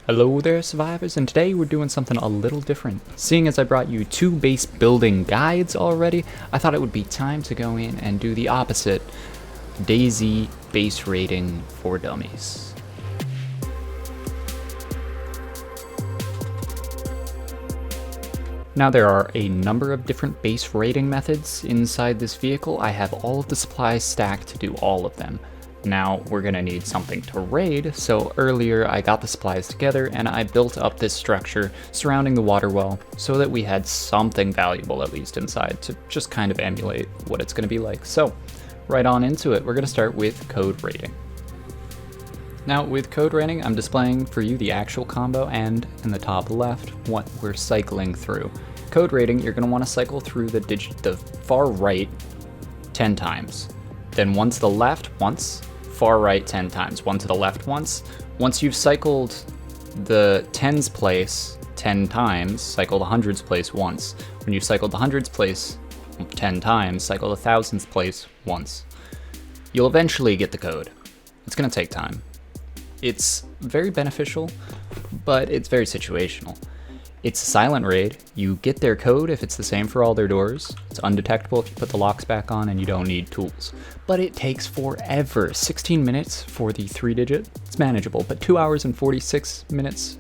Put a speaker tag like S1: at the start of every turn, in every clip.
S1: Hello there, survivors, and today we're doing something a little different. Seeing as I brought you 2 base building guides already, I thought it would be time to go in and do the opposite, Dayz base rating for dummies. Now there are a number of different base rating methods inside this vehicle. I have all of the supplies stacked to do all of them. Now we're gonna need something to raid, so earlier I got the supplies together and I built up this structure surrounding the water well so that we had something valuable at least inside to just kind of emulate what it's gonna be like. So right on into it, we're gonna start with code rating. Now with code rating, I'm displaying for you the actual combo and in the top left what we're cycling through. Code rating, you're gonna wanna cycle through the far right 10 times. Then one to the left once, far right 10 times, one to the left once. Once you've cycled the tens place 10 times, cycle the hundreds place once. When you've cycled the hundreds place 10 times, cycle the thousands place once. You'll eventually get the code. It's gonna take time. It's very beneficial, but it's very situational. It's a silent raid. You get their code if it's the same for all their doors. It's undetectable if you put the locks back on and you don't need tools. But it takes forever. 16 minutes for the 3-digit, it's manageable, but 2 hours and 46 minutes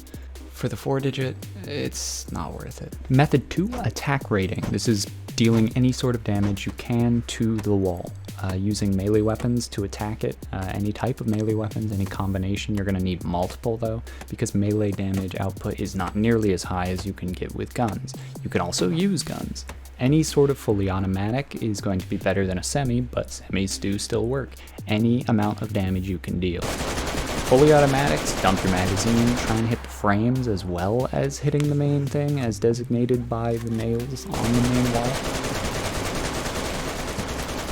S1: for the 4-digit, it's not worth it. Method 2, attack rating. This is dealing any sort of damage you can to the wall. Using melee weapons to attack it, any type of melee weapons, any combination. You're going to need multiple though, because melee damage output is not nearly as high as you can get with guns. You can also use guns. Any sort of fully automatic is going to be better than a semi, but semis do still work. Any amount of damage you can deal. Fully automatics, dump your magazine, try and hit the frames as well as hitting the main thing as designated by the nails on the main wall.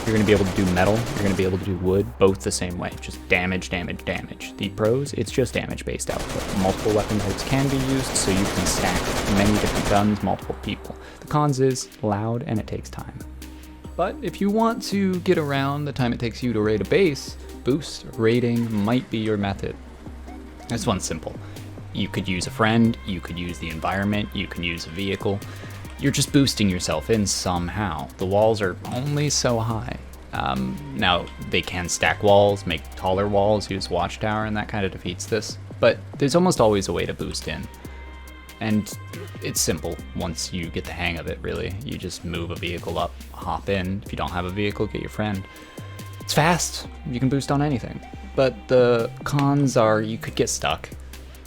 S1: You're going to be able to do metal, you're going to be able to do wood, both the same way, just damage, damage, damage. The pros, it's just damage-based output. Multiple weapon types can be used, so you can stack many different guns, multiple people. The cons is loud and it takes time. But if you want to get around the time it takes you to raid a base, boost rating might be your method. This one's simple. You could use a friend, you could use the environment, you can use a vehicle. You're just boosting yourself in somehow. The walls are only so high. Now, they can stack walls, make taller walls, use Watchtower, and that kind of defeats this. But there's almost always a way to boost in. And it's simple once you get the hang of it, really. You just move a vehicle up, hop in. If you don't have a vehicle, get your friend. It's fast. You can boost on anything. But the cons are you could get stuck.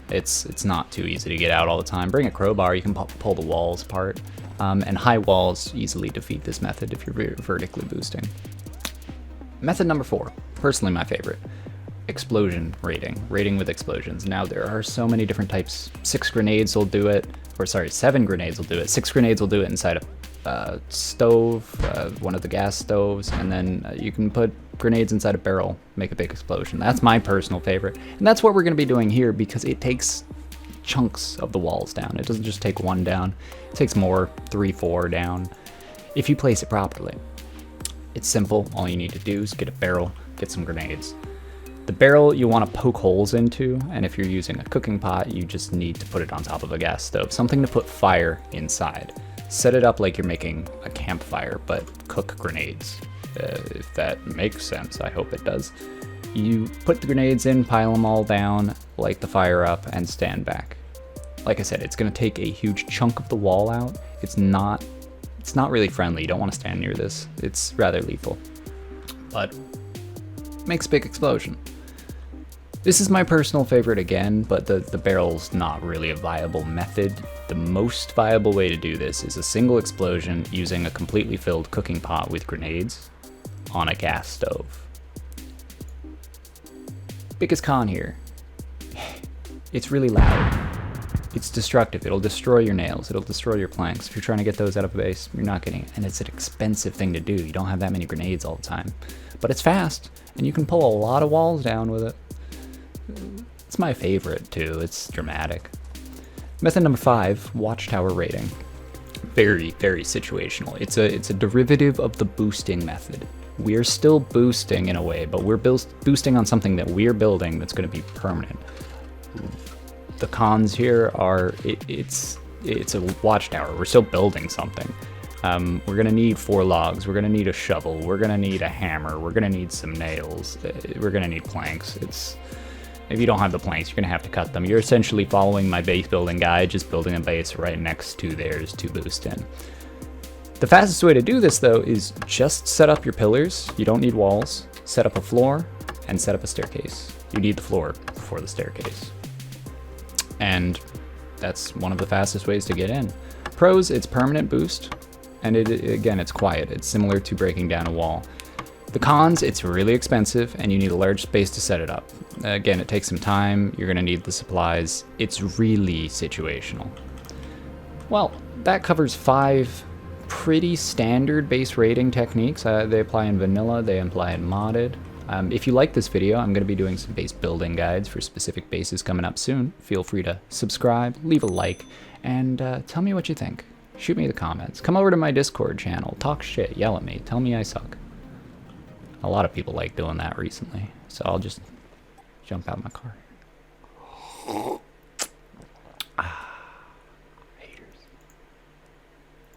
S1: It's not too easy to get out all the time. Bring a crowbar, you can pull the walls apart. And high walls easily defeat this method if you're vertically boosting. Method number 4, personally my favorite, explosion rating, rating with explosions. Now there are so many different types. 6 grenades will do it, or sorry, 7 grenades will do it. 6 grenades will do it inside a stove, one of the gas stoves, and then you can put grenades inside a barrel, make a big explosion. That's my personal favorite, and that's what we're going to be doing here because it takes chunks of the walls down. It doesn't just take one down. It takes more, 3, 4 down, if you place it properly. It's simple. All you need to do is get a barrel, get some grenades. The barrel you want to poke holes into, and if you're using a cooking pot, you just need to put it on top of a gas stove. Something to put fire inside. Set it up like you're making a campfire, but cook grenades. If that makes sense, I hope it does. You put the grenades in, pile them all down, light the fire up, and stand back. Like I said, it's going to take a huge chunk of the wall out. It's not really friendly. You don't want to stand near this. It's rather lethal, but makes a big explosion. This is my personal favorite again, but the barrel's not really a viable method. The most viable way to do this is a single explosion using a completely filled cooking pot with grenades on a gas stove. Biggest con here, it's really loud. It's destructive. It'll destroy your nails. It'll destroy your planks. If you're trying to get those out of a base, you're not getting it. And it's an expensive thing to do. You don't have that many grenades all the time. But it's fast, and you can pull a lot of walls down with it. It's my favorite too. It's dramatic. Method number 5, Watchtower Rating. Very, very situational. It's a derivative of the boosting method. We're still boosting in a way, but we're boosting on something that we're building that's going to be permanent. The cons here are it's a watchtower. We're still building something. We're gonna need 4 logs. We're gonna need a shovel. We're gonna need a hammer. We're gonna need some nails. We're gonna need planks. If you don't have the planks, you're gonna have to cut them. You're essentially following my base building guide, just building a base right next to theirs to boost in. The fastest way to do this, though, is just set up your pillars. You don't need walls. Set up a floor and set up a staircase. You need the floor for the staircase. And that's one of the fastest ways to get in. Pros, it's permanent boost, and again, it's quiet. It's similar to breaking down a wall. The cons, it's really expensive, and you need a large space to set it up. Again, it takes some time. You're gonna need the supplies. It's really situational. Well, that covers 5 pretty standard base rating techniques. They apply in vanilla, they apply in modded. If you like this video, I'm going to be doing some base building guides for specific bases coming up soon. Feel free to subscribe, leave a like, and tell me what you think. Shoot me the comments. Come over to my Discord channel, talk shit, yell at me, tell me I suck. A lot of people like doing that recently, so I'll just jump out my car.